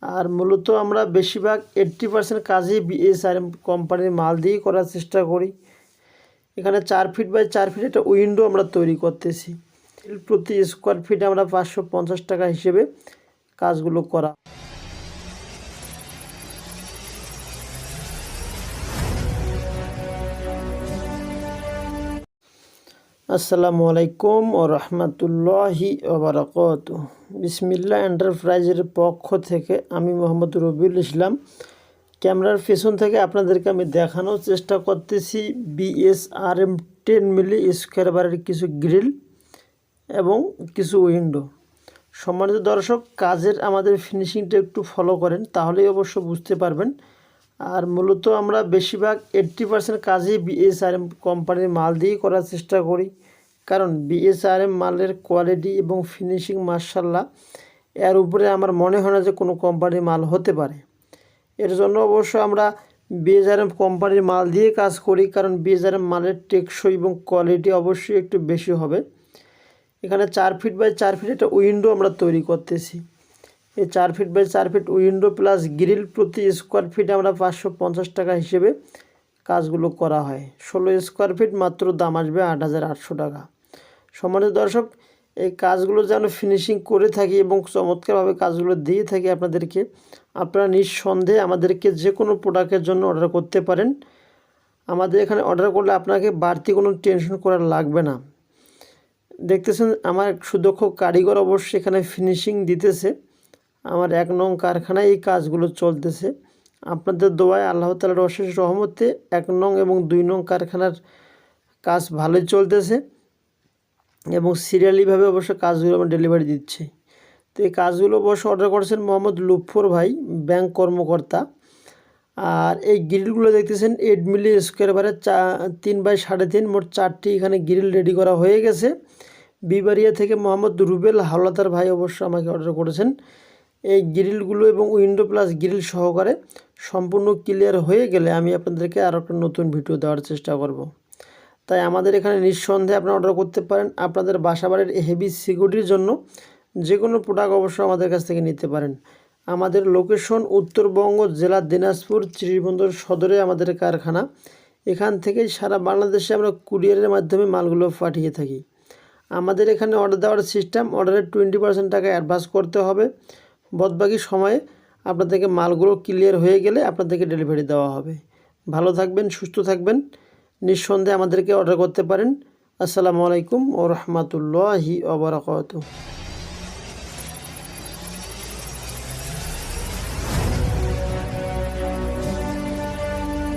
আর মূলত আমরা বেশিরভাগ 80% কাজই বিএসআরএম কোম্পানির মাল দিয়েই করার চেষ্টা করি। এখানে 4 ফিট বাই 4 ফিট একটা উইন্ডো আমরা তৈরি করতেছি। প্রতি স্কোয়ার ফিট আমরা 550 টাকা হিসেবে কাজগুলো করা। আসসালামু আলাইকুম ও রহমতুল্লাহি ওবারাকাতুহু। বিসমিল্লাহ এন্টারপ্রাইজের পক্ষ থেকে আমি মোহাম্মদ রবিউল ইসলাম ক্যামেরার পেছন থেকে আপনাদেরকে আমি দেখানোর চেষ্টা করতেছি বিএসআরএম 10 মিলি স্কোয়ার বারের কিছু গ্রিল এবং কিছু উইন্ডো। সম্মানিত দর্শক, কাজের আমাদের ফিনিশিংটা একটু ফলো করেন, তাহলেই অবশ্য বুঝতে পারবেন। আর মূলত আমরা বেশিরভাগ 80% কাজই বিএসআরএম কোম্পানির মাল দিয়েই করার চেষ্টা করি, কারণ বিএসআরএম মালের কোয়ালিটি এবং ফিনিশিং মাশাআল্লাহ, এর উপরে আমার মনে হয় না যে কোনো কোম্পানির মাল হতে পারে। এর জন্য অবশ্য আমরা বিএসআরএম কোম্পানির মাল দিয়ে কাজ করি, কারণ বিএসআরএম মালের টেকসই এবং কোয়ালিটি অবশ্যই একটু বেশি হবে। এখানে 4 ফিট বাই 4 ফিট একটা উইন্ডো আমরা তৈরি করতেছি। এই 4 feet by 4 feet window plus grill প্রতি স্কোয়ার ফিট আমরা 550 টাকা হিসেবে কাজগুলো করা হয়। 16 স্কোয়ার ফিট মাত্র দাম আসবে 8,800 টাকা। সম্মানিত দর্শক, এই কাজগুলো যেন ফিনিশিং করে থাকি এবং চমৎকারভাবে কাজগুলো দিয়ে থাকি আপনাদেরকে, আপনারা নিঃসন্দেহে আমাদেরকে যে কোনো প্রোডাক্টের জন্য অর্ডার করতে পারেন। আমাদের এখানে অর্ডার করলে আপনাকে বাড়তি কোনো টেনশন করা লাগবে না। দেখতেছেন আমার সুদক্ষ কারিগর অবশ্যই এখানে ফিনিশিং দিতেছে। আমার 1 নং কারখানায় এই কাজগুলো চলতেছে। আপনাদের দোয়ায় আল্লাহ তাআলার অশেষ রহমতে 1 নং এবং 2 নং কারখানার কাজ ভালোই চলতেছে এবং সিরিয়ালিভাবে অবশ্য কাজগুলো আমরা ডেলিভারি দিচ্ছি। তো এই কাজগুলো অবশ্য অর্ডার করেছেন মোহাম্মদ লুৎফর ভাই, ব্যাংক কর্মকর্তা। আর এই গ্রিলগুলো দেখতেছেন 8 মিলি স্কোয়ার বারে 3 বাই 3.5 মোট 4টি এখানে গ্রিল রেডি করা হয়ে গেছে। বিবারিয়া থেকে মোহাম্মদ রুবেল হাওলাদার ভাই অবশ্য আমাকে অর্ডার করেছেন। এই গ্রিলগুলো এবং উইন্ডো প্লাস গ্রিল সহকারে সম্পূর্ণ ক্লিয়ার হয়ে গেলে আমি আপনাদেরকে আরও একটা নতুন ভিডিও দেওয়ার চেষ্টা করব। তাই আমাদের এখানে নিঃসন্দেহে আপনারা অর্ডার করতে পারেন। আপনাদের বাসাবাড়ির হেভি সিকিউরিটির জন্য যে কোনো প্রোডাক্ট অবশ্য আমাদের কাছ থেকে নিতে পারেন। আমাদের লোকেশন উত্তরবঙ্গ জেলা দিনাজপুর শ্রীবন্দর সদরে আমাদের কারখানা। এখান থেকেই সারা বাংলাদেশে আমরা কুরিয়ারের মাধ্যমে মালগুলো পাঠিয়ে থাকি। আমাদের এখানে অর্ডার দেওয়ার সিস্টেম, অর্ডারের 20% টাকা অ্যাডভান্স করতে হবে। বাদবাকি সময়ে আপনাদেরকে মালগুলো ক্লিয়ার হয়ে গেলে আপনাদেরকে ডেলিভারি দেওয়া হবে। ভালো থাকবেন, সুস্থ থাকবেন, নিঃসন্দেহে আমাদেরকে অর্ডার করতে পারেন। আসসালামু আলাইকুম ওয়া রাহমাতুল্লাহি ওয়া বারাকাতুহু।